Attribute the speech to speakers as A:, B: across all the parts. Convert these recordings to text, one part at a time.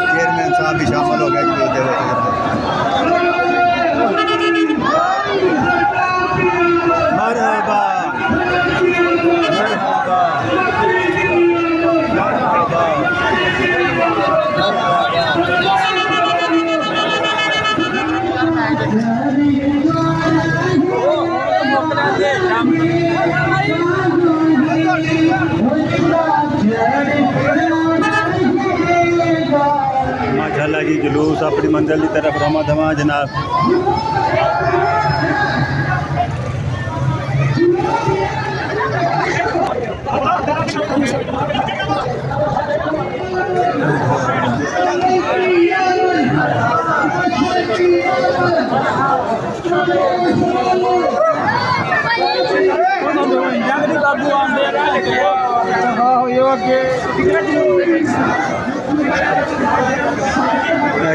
A: Chairman साहब भी शामिल हो गए मरहबा मरहबा माशाल्लाह जी जुलूस अपनी मंजिल की तरफ रवा दवा जनाब।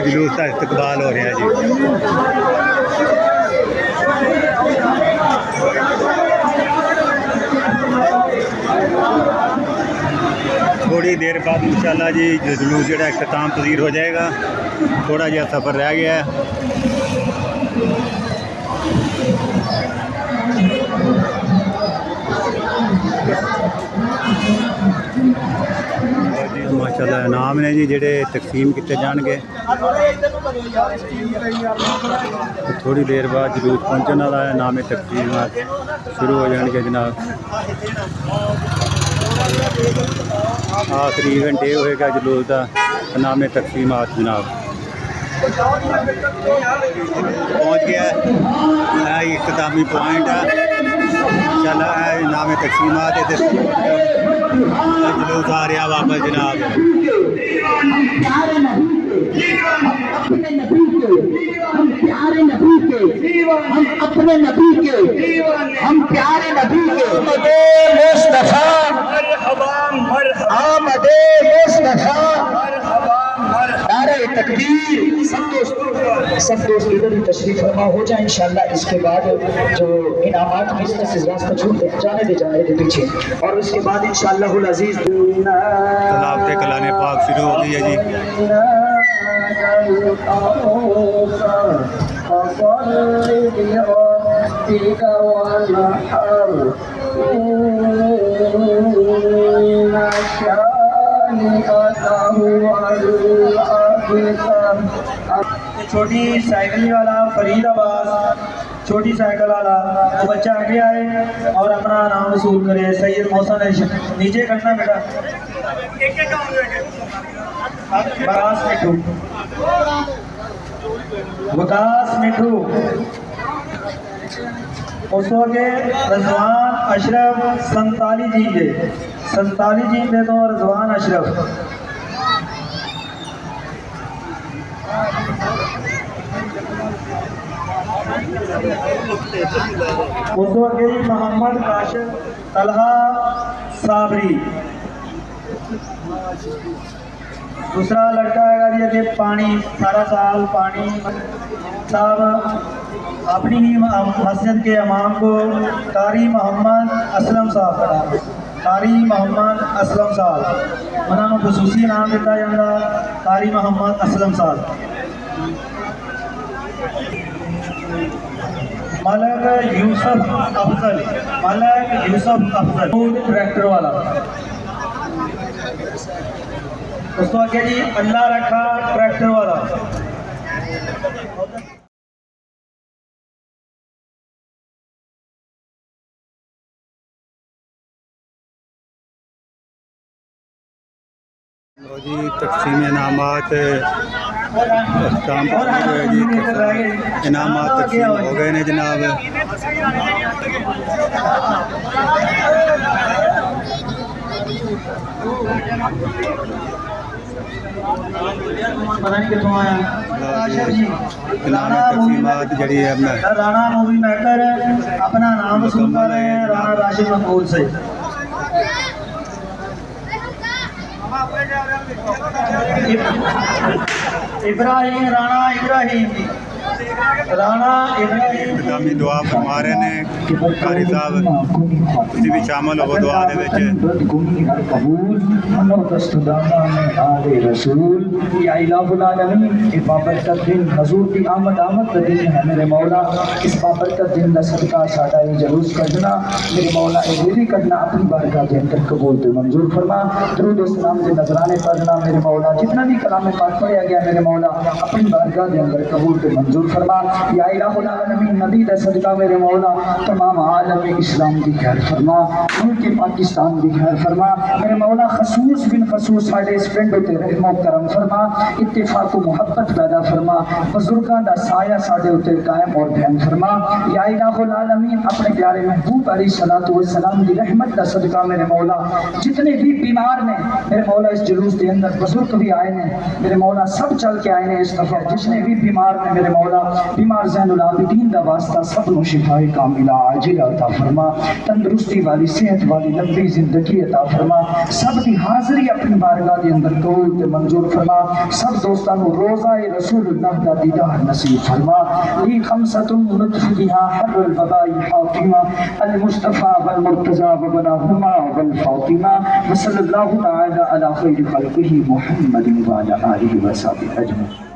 A: जुलूस का इस्तकबाल हो रहा है जी। थोड़ी देर बाद इंशाल्लाह जी जुलूस जो इख्तिताम पजीर हो जाएगा। थोड़ा जहा सफ़र रह गया है। माशाल्लाह इनाम ने जी जेडे तकसीम किए जाएंगे। थोड़ी देर बाद जुलूस पहुँचने वाला है। इनाम तकसीम शुरू हो जाएंगे जनाब। आखिरी इवेंट ये होएगा जुलूस का इनाम तकसीमात जनाब। पहुँच गया है इख्तितामी पॉइंट है। चला है इनाम तकसीमात जुलूस आ रहा वापस जनाब।
B: हम अपने नबी के हम प्यारे नबी के आमदे मुस्तफा नारे तकबीर। सब दोस्त इधर ही तशरीफ फरमा हो जाए इंशाल्लाह। इसके बाद जो इनामात में से रास्ता छूट जाने दे पीछे और उसके बाद इंशाल्लाह अजीज
A: तलावत कलाम पाक शुरू हो गई है जी।
C: छोटी साइकिल वाला फरीदाबाद छोटी साइकिल वाला वो बच्चा आगे आए और अपना नाम वसूल करे। सैयद मौसम नीचे करना बेटा। वकास मिठू उसको के रजवान अशरफ 47 जी दे 47 जी दे तो रजवान अशरफ उसको के मोहम्मद काशिफ तलहा साबरी। दूसरा लड़का है ये पानी सारा साल पानी साहब अपनी ही मस्जिद के इमाम को कारी मोहम्मद असलम साहब का कारी मोहम्मद असलम साहब उन्होंने खसूसी नाम दिता जाता कारी मोहम्मद असलम साहब। मलक यूसुफ अफजल ट्रैक्टर वाला। उसको आगे जी अल्लाह रखा ट्रैक्टर वाला।
A: जी तकसीम इनामात काम तकदीर होया जी इनामात तकसीम हो गए ने जनाब।
C: पता नहीं कितों आया आशर जी
A: इनाम तकसीमात जड़ी है अपना
C: राणा मूवी मेकर अपना नाम वसूल कर रहे हैं राणा राशिद मकबूल से। इब्राहिम राणा इब्राहिम
A: इख्तितामी दुआ फरमा रहे ने कारी साहब, तुसी भी शामिल हो दुआ दे विच।
B: मेरे मौला इस बाबरकत दिन का सदका साडा ये जलूस कढना मेरे मौला ये भी कढना अपनी बारगाह के अंदर कबूल ते मंजूर फरमा। दरूद और सलाम के नजराने पढ़ना मेरे मौला जितना भी कलाम पाक पढ़िया गया मेरे मौला अपनी बारगाह के अंदर कबूल ते मंजूर फरमा। या इलाहुल आलमीन नबी दा सदका मेरे मौला तमाम आलम इस्लाम की खैर फरमा, मुल्क पाकिस्तान की खैर फरमा मेरे मौला। खसूस बिन खसूस साडे इस पिंड उते रहमो करम फरमा, इत्तेफाक मुहब्बत पैदा फरमा, बुजुर्गां दा साया साडे उते कायम और कायम फरमा। या इलाहुल आलमीन अपने प्यारे महबूब अलैहिस्सलातु वस्सलाम दी रहमत दा सदका मेरे मौला जितने भी बीमार ने मेरे मौला इस जुलूस के अंदर बुजुर्ग भी आए ने मेरे मौला सब चल के आए ने इस दफा जिसने भी बीमार ने मेरे मौला बीमार ज़ैनुल आबिदीन दा वास्ता सब नु शिफाए कामिला आजिला अता फरमा, तंदुरुस्ती वाली सेहत वाली लंबी जिंदगी अता फरमा, सब दी हाजिरी अपनी बारगाह के अंदर कबूल ते मंजूर फरमा। सब दोस्तां नु रोज़ाए रसूलुल्लाह दा दीदार नसीब फरमा। ली खमसतुन लुत्फ बिहा हर्रुल बबाई फातिमा अल मुस्तफा वल मुर्तजा व बनाहुमा वल फातिमा व सल्लल्लाहु तआला अला खैरि खल्किही मुहम्मदिन व अला आलिहि व सहाबिहि अजमईन।